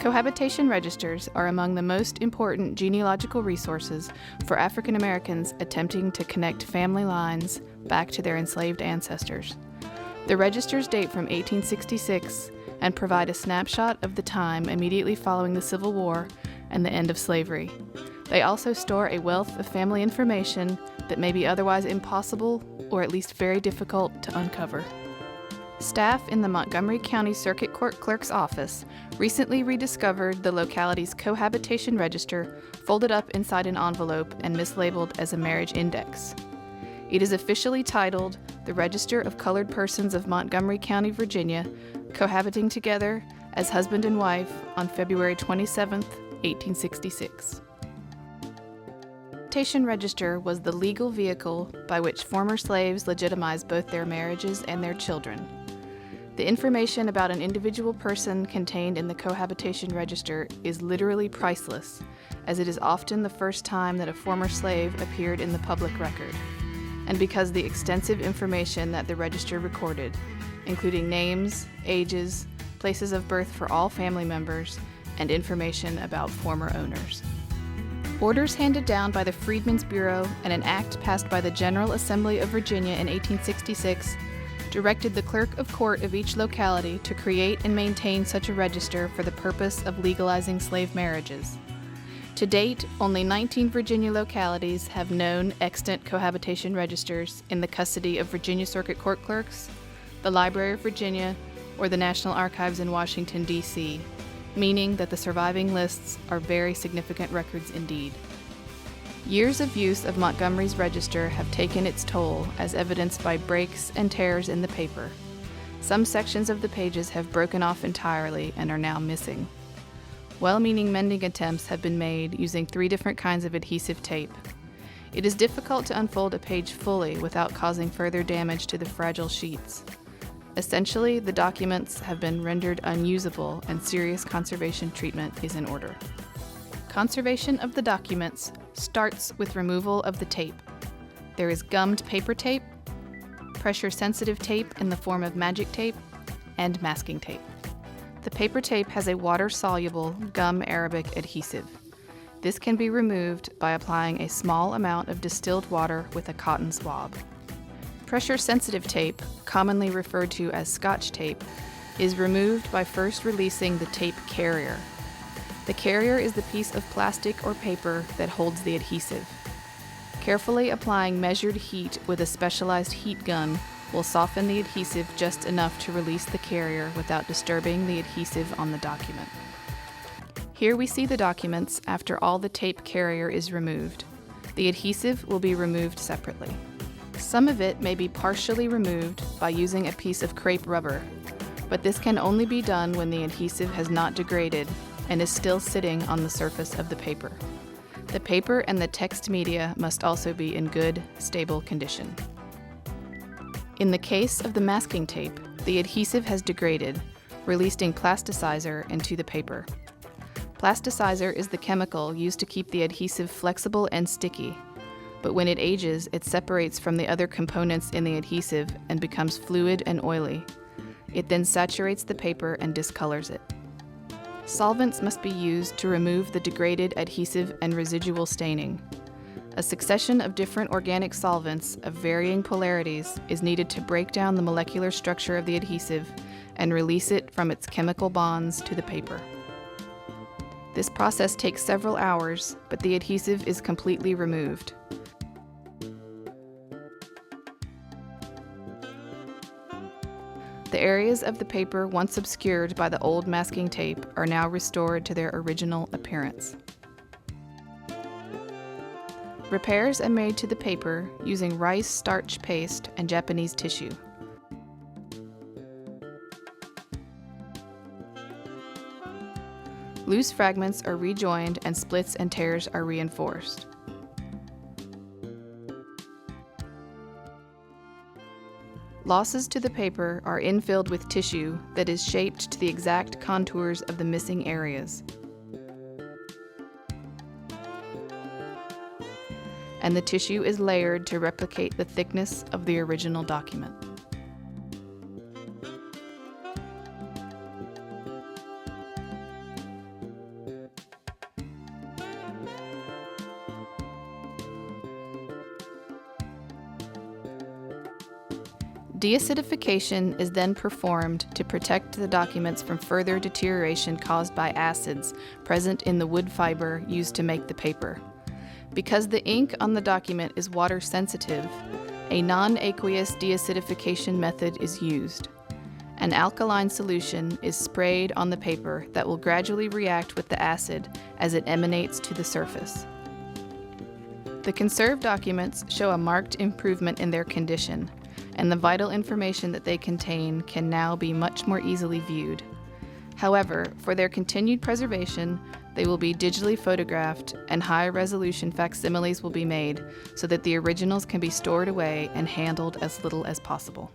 Cohabitation registers are among the most important genealogical resources for African Americans attempting to connect family lines back to their enslaved ancestors. The registers date from 1866 and provide a snapshot of the time immediately following the Civil War and the end of slavery. They also store a wealth of family information that may be otherwise impossible or at least very difficult to uncover. Staff in the Montgomery County Circuit Court Clerk's office recently rediscovered the locality's cohabitation register folded up inside an envelope and mislabeled as a marriage index. It is officially titled The Register of Colored Persons of Montgomery County, Virginia, cohabiting together as husband and wife on February 27, 1866. The Cohabitation Register was the legal vehicle by which former slaves legitimized both their marriages and their children. The information about an individual person contained in the Cohabitation Register is literally priceless, as it is often the first time that a former slave appeared in the public record, and because the extensive information that the register recorded, including names, ages, places of birth for all family members, and information about former owners. Orders handed down by the Freedmen's Bureau and an act passed by the General Assembly of Virginia in 1866 directed the clerk of court of each locality to create and maintain such a register for the purpose of legalizing slave marriages. To date, only 19 Virginia localities have known extant cohabitation registers in the custody of Virginia Circuit Court clerks, the Library of Virginia, or the National Archives in Washington, D.C., meaning that the surviving lists are very significant records indeed. Years of use of Montgomery's register have taken its toll, as evidenced by breaks and tears in the paper. Some sections of the pages have broken off entirely and are now missing. Well-meaning mending attempts have been made using 3 different kinds of adhesive tape. It is difficult to unfold a page fully without causing further damage to the fragile sheets. Essentially, the documents have been rendered unusable and serious conservation treatment is in order. Conservation of the documents starts with removal of the tape. There is gummed paper tape, pressure-sensitive tape in the form of magic tape, and masking tape. The paper tape has a water-soluble gum Arabic adhesive. This can be removed by applying a small amount of distilled water with a cotton swab. Pressure-sensitive tape, commonly referred to as Scotch tape, is removed by first releasing the tape carrier. The carrier is the piece of plastic or paper that holds the adhesive. Carefully applying measured heat with a specialized heat gun will soften the adhesive just enough to release the carrier without disturbing the adhesive on the document. Here we see the documents after all the tape carrier is removed. The adhesive will be removed separately. Some of it may be partially removed by using a piece of crepe rubber, but this can only be done when the adhesive has not degraded and is still sitting on the surface of the paper. The paper and the text media must also be in good, stable condition. In the case of the masking tape, the adhesive has degraded, releasing plasticizer into the paper. Plasticizer is the chemical used to keep the adhesive flexible and sticky, but when it ages, it separates from the other components in the adhesive and becomes fluid and oily. It then saturates the paper and discolors it. Solvents must be used to remove the degraded adhesive and residual staining. A succession of different organic solvents of varying polarities is needed to break down the molecular structure of the adhesive and release it from its chemical bonds to the paper. This process takes several hours, but the adhesive is completely removed. The areas of the paper once obscured by the old masking tape are now restored to their original appearance. Repairs are made to the paper using rice starch paste and Japanese tissue. Loose fragments are rejoined and splits and tears are reinforced. Losses to the paper are infilled with tissue that is shaped to the exact contours of the missing areas. And the tissue is layered to replicate the thickness of the original document. Deacidification is then performed to protect the documents from further deterioration caused by acids present in the wood fiber used to make the paper. Because the ink on the document is water sensitive, a non-aqueous deacidification method is used. An alkaline solution is sprayed on the paper that will gradually react with the acid as it emanates to the surface. The conserved documents show a marked improvement in their condition, and the vital information that they contain can now be much more easily viewed. However, for their continued preservation, they will be digitally photographed and high-resolution facsimiles will be made so that the originals can be stored away and handled as little as possible.